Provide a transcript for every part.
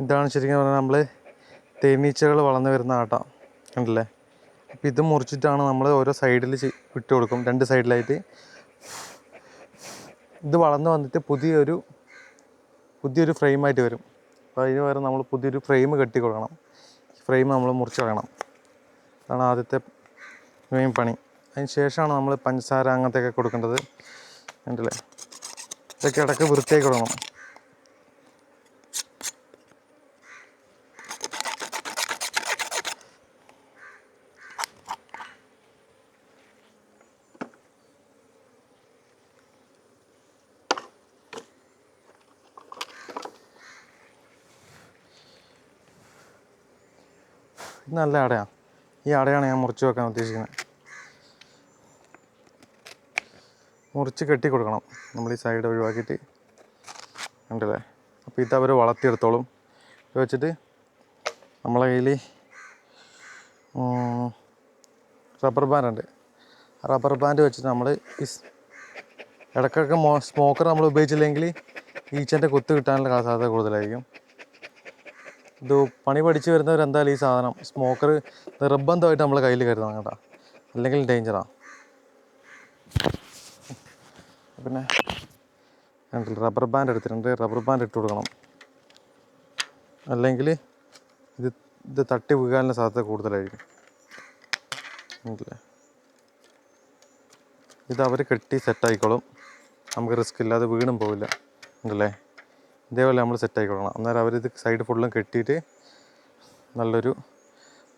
ഇതാണ് ശരിക്കും പറഞ്ഞാൽ നമ്മൾ തേനീച്ചകൾ വളർന്നു വരുന്ന ആട്ട കണ്ടില്ലേ. അപ്പോൾ ഇത് മുറിച്ചിട്ടാണ് നമ്മൾ ഓരോ സൈഡിൽ ഇട്ട് കൊടുക്കും, 2 സൈഡിലായിട്ട്. ഇത് വളർന്നു വന്നിട്ട് പുതിയൊരു ഫ്രെയിമായിട്ട് വരും. അപ്പോൾ അതിന് പകരം നമ്മൾ പുതിയൊരു ഫ്രെയിം കെട്ടി കൊടുക്കണം. ഫ്രെയിം നമ്മൾ മുറിച്ച് കളയണം. അതാണ് ആദ്യത്തെ മെയിൻ പണി. അതിന് ശേഷമാണ് നമ്മൾ പഞ്ചസാര അങ്ങനത്തെയൊക്കെ കൊടുക്കേണ്ടത്. കണ്ടില്ലേ, ഇതൊക്കെ ഇടയ്ക്ക് വൃത്തിയാക്കി കൊടുക്കണം. ഇത് നല്ല അടയാണ്. ഈ അടയാണ് ഞാൻ മുറിച്ച് വെക്കാൻ ഉദ്ദേശിക്കുന്നത്. മുറിച്ച് കെട്ടി കൊടുക്കണം നമ്മൾ ഈ സൈഡ് ഒഴിവാക്കിയിട്ട്. കണ്ടില്ലേ. അപ്പോൾ ഇത് അവർ വളർത്തിയെടുത്തോളും. ഇത് വെച്ചിട്ട് നമ്മളെ കയ്യിൽ റബ്ബർ ബാൻഡുണ്ട്. റബ്ബർ ബാൻഡ് വെച്ചിട്ട് നമ്മൾ ഈ ഇടയ്ക്കൊക്കെ സ്മോക്കർ നമ്മൾ ഉപയോഗിച്ചില്ലെങ്കിൽ ഈച്ചൻ്റെ കുത്ത് കിട്ടാനുള്ള സാധ്യത കൂടുതലായിരിക്കും. ഇത് പണി പഠിച്ച് വരുന്നവരെന്തായാലും ഈ സാധനം സ്മോക്കർ നിർബന്ധമായിട്ട് നമ്മൾ കയ്യിൽ കരുതണം കേട്ടോ, അല്ലെങ്കിൽ ഡേഞ്ചറാണ്. പിന്നെ റബ്ബർ ബാൻഡ് എടുത്തിട്ടുണ്ട്, റബ്ബർ ബാൻഡ് ഇട്ട് കൊടുക്കണം, അല്ലെങ്കിൽ ഇത് തട്ടി വീഴാനുള്ള സാധ്യത കൂടുതലായിരിക്കും. ഉണ്ടല്ലേ. ഇത് അവർ കെട്ടി സെറ്റായിക്കോളും, നമുക്ക് റിസ്ക് ഇല്ലാതെ വീണും പോവില്ല. ഉണ്ടല്ലേ. ഇതേപോലെ നമ്മൾ സെറ്റാക്കി കൊടുക്കണം. അന്നേരം അവരിത് സൈഡ് ഫുള്ളും കെട്ടിയിട്ട് നല്ലൊരു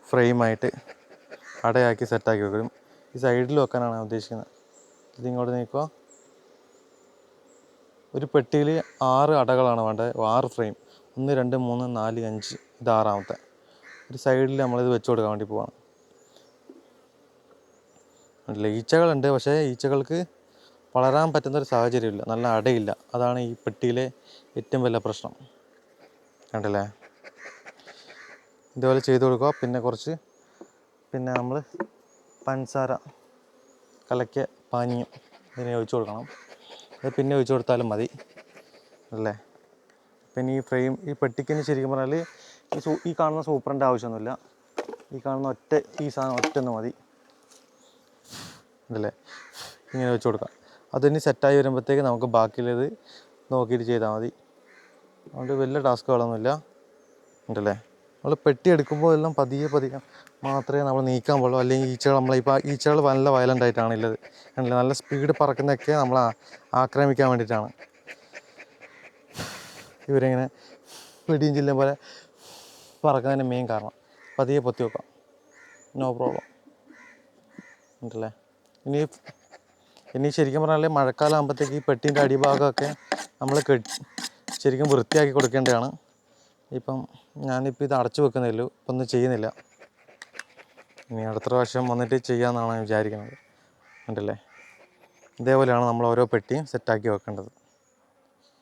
ഫ്രെയിമായിട്ട് അടയാക്കി സെറ്റാക്കി വെക്കും. ഈ സൈഡിൽ വെക്കാനാണ് ഞാൻ ഉദ്ദേശിക്കുന്നത്. ഇതിങ്ങോട്ട് നീക്കുക. ഒരു പെട്ടിയിൽ 6 അടകളാണ് വേണ്ടത്, 6 ഫ്രെയിം. 1 2 3 4 5, ഇത് 6ാമത്തെ. ഒരു സൈഡിൽ നമ്മളിത് വെച്ച് കൊടുക്കാൻ വേണ്ടി പോവാണ്. അല്ല, ഈച്ചകളുണ്ട്, പക്ഷേ ഈച്ചകൾക്ക് വളരാൻ പറ്റുന്നൊരു സാഹചര്യമില്ല, നല്ല അടയില്ല. അതാണ് ഈ പെട്ടിയിലെ ഏറ്റവും വലിയ പ്രശ്നം. കണ്ടില്ലേ. ഇതുപോലെ ചെയ്ത് കൊടുക്കുക. പിന്നെ നമ്മൾ പഞ്ചസാര കലക്കിയ പാനീയം ഇതിനെ ഒഴിച്ച് കൊടുക്കണം. അത് പിന്നെ ഒഴിച്ച് കൊടുത്താലും മതി അല്ലേ. പിന്നെ ഈ പെട്ടിക്കിന് ശരിക്കും പറഞ്ഞാൽ ഈ കാണുന്ന സൂപ്പറിൻ്റെ ആവശ്യമൊന്നുമില്ല. ഈ കാണുന്ന ഈ സാധനം ഒറ്റ മതി അല്ലേ. ഇങ്ങനെ വെച്ച് കൊടുക്കാം. അതിന് സെറ്റായി വരുമ്പോഴത്തേക്ക് നമുക്ക് ബാക്കിയുള്ളത് നോക്കിയിട്ട് ചെയ്താൽ മതി. അതുകൊണ്ട് വലിയ ടാസ്കുകളൊന്നുമില്ല ഉണ്ടല്ലേ. നമ്മൾ പെട്ടി എടുക്കുമ്പോൾ എല്ലാം പതിയെ മാത്രമേ നമ്മൾ നീക്കാൻ പാടുള്ളൂ. അല്ലെങ്കിൽ ഈച്ചകൾ നല്ല വയലൻ്റ് ആയിട്ടാണ് ഉള്ളത്. കണ്ടില്ല, നല്ല സ്പീഡ് പറക്കുന്നതൊക്കെ നമ്മൾ ആക്രമിക്കാൻ വേണ്ടിയിട്ടാണ്. ഇവരിങ്ങനെ വെടിയും ചില്ലും പോലെ പറക്കുന്നതിൻ്റെ മെയിൻ കാരണം. പതിയെ പൊത്തി വെക്കാം, നോ പ്രോബ്ലം ഉണ്ടല്ലേ. ഇനി ശരിക്കും പറഞ്ഞാൽ മഴക്കാലം ആകുമ്പോഴത്തേക്ക് ഈ പെട്ടീൻ്റെ അടിഭാഗമൊക്കെ നമ്മൾ ശരിക്കും വൃത്തിയാക്കി കൊടുക്കേണ്ടതാണ്. ഞാനിപ്പോൾ ഇത് അടച്ചു വെക്കുന്നേ ഉള്ളൂ, ഇപ്പം ഒന്നും ചെയ്യുന്നില്ല. ഇനി അടുത്ത പ്രാവശ്യം വന്നിട്ട് ചെയ്യാമെന്നാണ് വിചാരിക്കുന്നത്. ഉണ്ടല്ലേ. ഇതേപോലെയാണ് നമ്മൾ ഓരോ പെട്ടിയും സെറ്റാക്കി വെക്കേണ്ടത്.